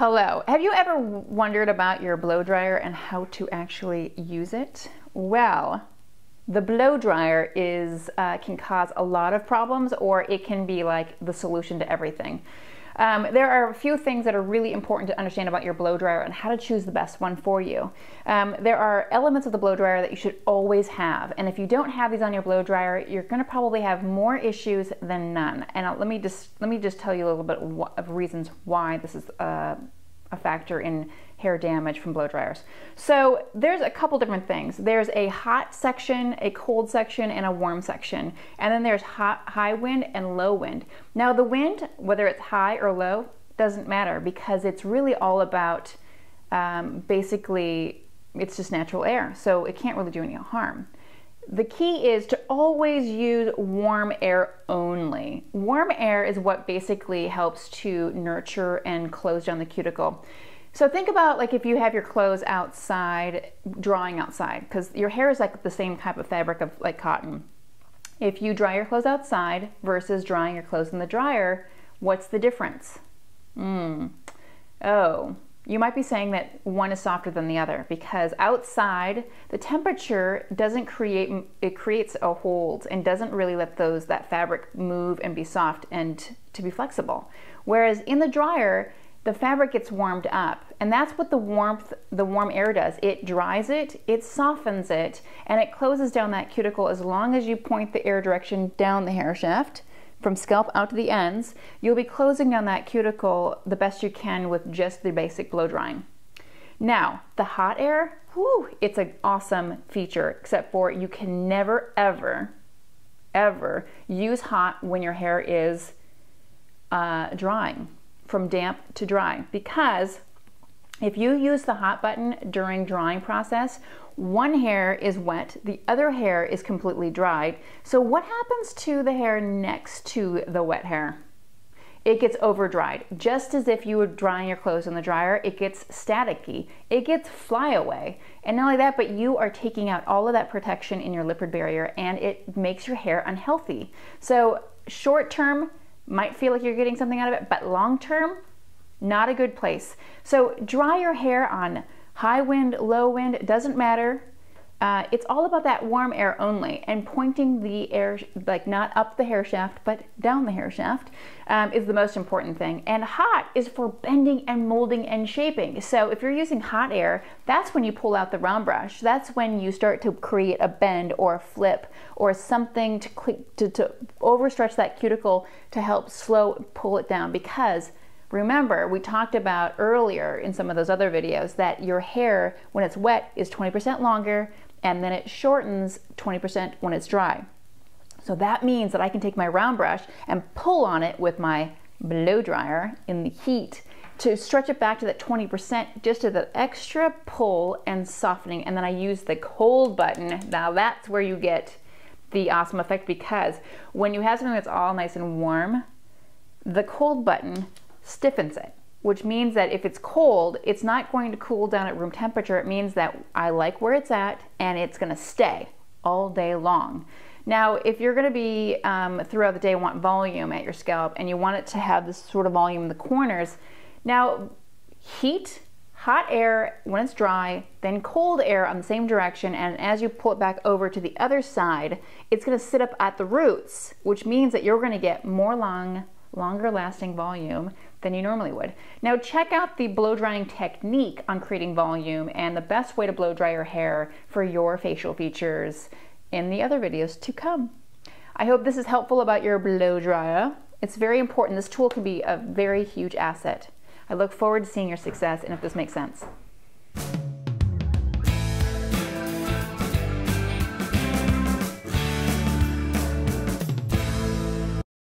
Hello. Have you ever wondered about your blow dryer and how to actually use it? Well, the blow dryer can cause a lot of problems, or it can be like the solution to everything. There are a few things that are really important to understand about your blow dryer and how to choose the best one for you. There are elements of the blow dryer that you should always have, and if you don't have these on your blow dryer, you're going to probably have more issues than none. And let me just tell you a little bit of reasons why this is a factor in hair damage from blow dryers. So there's a couple different things. There's a hot section, a cold section, and a warm section. And then there's high wind and low wind. Now the wind, whether it's high or low, doesn't matter, because it's really all about, basically, it's just natural air. So it can't really do any harm. The key is to always use warm air only. Warm air is what basically helps to nurture and close down the cuticle. So think about like if you have your clothes outside, drying outside, because your hair is like the same type of fabric of like cotton. If you dry your clothes outside versus drying your clothes in the dryer, what's the difference? Oh, you might be saying that one is softer than the other, because outside the temperature doesn't it creates a hold and doesn't really let that fabric move and be soft and to be flexible. Whereas in the dryer, the fabric gets warmed up, and that's what the warm air does. It dries it, it softens it, and it closes down that cuticle. As long as you point the air direction down the hair shaft, from scalp out to the ends, you'll be closing down that cuticle the best you can with just the basic blow drying. Now, the hot air, it's an awesome feature, except for you can never, ever use hot when your hair is drying, from damp to dry, because if you use the hot button during drying process, one hair is wet, the other hair is completely dried. So what happens to the hair next to the wet hair? It gets over dried. Just as if you were drying your clothes in the dryer, it gets staticky, it gets flyaway. And not only that, but you are taking out all of that protection in your lipid barrier, and it makes your hair unhealthy. So short term, might feel like you're getting something out of it, but long term, not a good place. So dry your hair on high wind, low wind, it doesn't matter. It's all about that warm air only, and pointing the air, like not up the hair shaft, but down the hair shaft, is the most important thing. And hot is for bending and molding and shaping. So if you're using hot air, that's when you pull out the round brush. That's when you start to create a bend or a flip or something to overstretch that cuticle to help pull it down. Because remember, we talked about earlier in some of those other videos that your hair, when it's wet, is 20% longer, and then it shortens 20% when it's dry. So that means that I can take my round brush and pull on it with my blow dryer in the heat to stretch it back to that 20%, just to the extra pull and softening. And then I use the cold button. Now that's where you get the awesome effect, because when you have something that's all nice and warm, the cold button stiffens it, which means that if it's cold, it's not going to cool down at room temperature. It means that I like where it's at, and it's going to stay all day long. Now, if you're going to be throughout the day want volume at your scalp, and you want it to have this sort of volume in the corners, now hot air when it's dry, then cold air on the same direction, and as you pull it back over to the other side, it's going to sit up at the roots, which means that you're going to get more longer lasting volume than you normally would. Now check out the blow drying technique on creating volume and the best way to blow dry your hair for your facial features in the other videos to come. I hope this is helpful about your blow dryer. It's very important. This tool can be a very huge asset. I look forward to seeing your success, and if this makes sense.